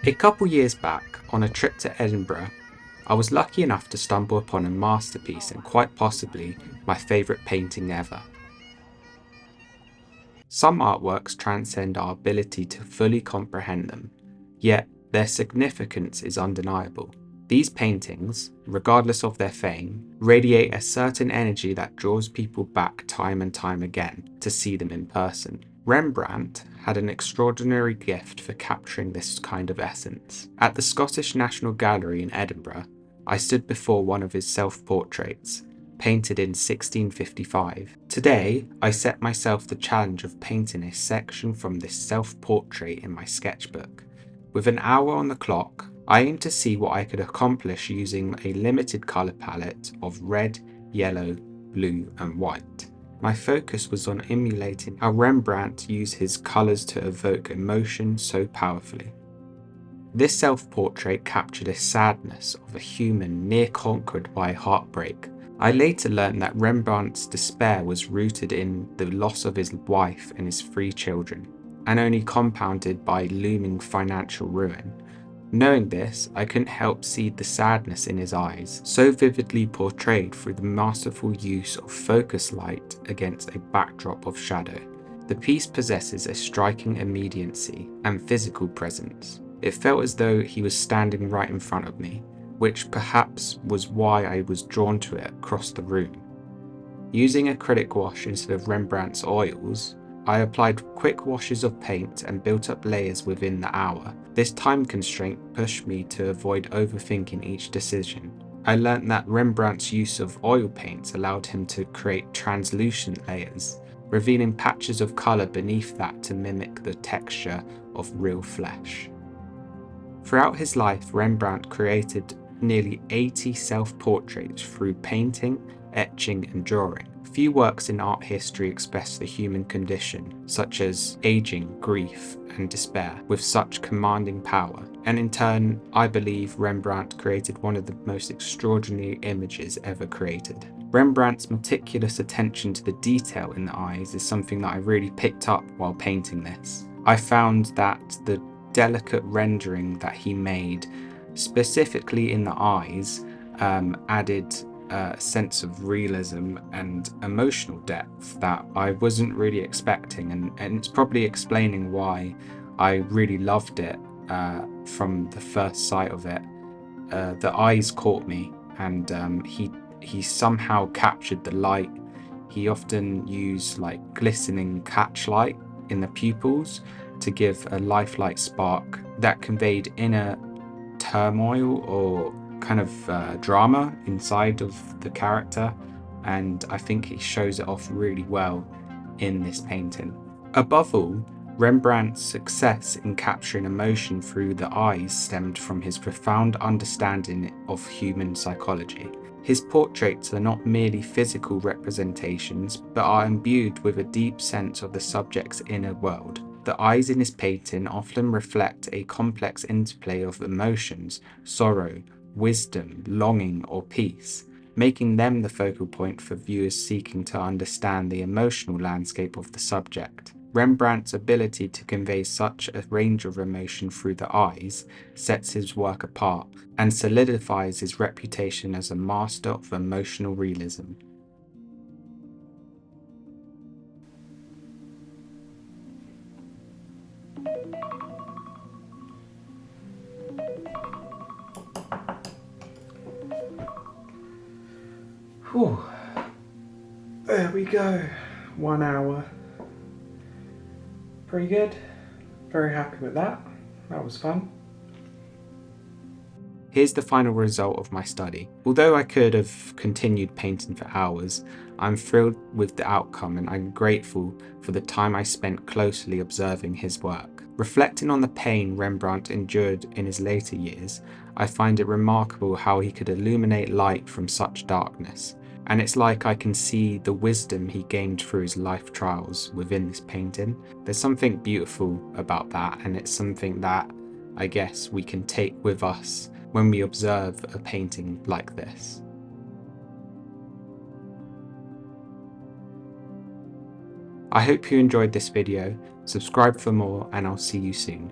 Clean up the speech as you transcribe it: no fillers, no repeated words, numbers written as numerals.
A couple years back, on a trip to Edinburgh, I was lucky enough to stumble upon a masterpiece and quite possibly my favourite painting ever. Some artworks transcend our ability to fully comprehend them, yet their significance is undeniable. These paintings, regardless of their fame, radiate a certain energy that draws people back time and time again to see them in person. Rembrandt had an extraordinary gift for capturing this kind of essence. At the Scottish National Gallery in Edinburgh, I stood before one of his self-portraits, painted in 1655. Today, I set myself the challenge of painting a section from this self-portrait in my sketchbook. With an hour on the clock, I aimed to see what I could accomplish using a limited colour palette of red, yellow, blue and white. My focus was on emulating how Rembrandt used his colours to evoke emotion so powerfully. This self-portrait captured a sadness of a human near conquered by heartbreak. I later learned that Rembrandt's despair was rooted in the loss of his wife and his 3 children, and only compounded by looming financial ruin. Knowing this, I couldn't help see the sadness in his eyes, so vividly portrayed through the masterful use of focus light against a backdrop of shadow. The piece possesses a striking immediacy and physical presence. It felt as though he was standing right in front of me, which perhaps was why I was drawn to it across the room. Using acrylic wash instead of Rembrandt's oils, I applied quick washes of paint and built up layers within the hour. This time constraint pushed me to avoid overthinking each decision. I learnt that Rembrandt's use of oil paints allowed him to create translucent layers, revealing patches of colour beneath that to mimic the texture of real flesh. Throughout his life, Rembrandt created nearly 80 self-portraits through painting, etching and drawing. Few works in art history express the human condition, such as aging, grief and despair, with such commanding power. And in turn, I believe Rembrandt created one of the most extraordinary images ever created. Rembrandt's meticulous attention to the detail in the eyes is something that I really picked up while painting this. I found that the delicate rendering that he made, specifically in the eyes, added a sense of realism and emotional depth that I wasn't really expecting, and it's probably explaining why I really loved it from the first sight of it. The eyes caught me, and he somehow captured the light. He often used like glistening catchlight in the pupils to give a lifelike spark that conveyed inner turmoil or kind of drama inside of the character, and I think he shows it off really well in this painting. Above all, Rembrandt's success in capturing emotion through the eyes stemmed from his profound understanding of human psychology. His portraits are not merely physical representations, but are imbued with a deep sense of the subject's inner world. The eyes in his painting often reflect a complex interplay of emotions, sorrow, wisdom, longing, or peace, making them the focal point for viewers seeking to understand the emotional landscape of the subject. Rembrandt's ability to convey such a range of emotion through the eyes sets his work apart and solidifies his reputation as a master of emotional realism. Whew. There we go, 1 hour. Pretty good, very happy with that, that was fun. Here's the final result of my study. Although I could have continued painting for hours, I'm thrilled with the outcome and I'm grateful for the time I spent closely observing his work. Reflecting on the pain Rembrandt endured in his later years, I find it remarkable how he could illuminate light from such darkness. And it's like I can see the wisdom he gained through his life trials within this painting. There's something beautiful about that, and it's something that I guess we can take with us when we observe a painting like this. I hope you enjoyed this video, subscribe for more, and I'll see you soon.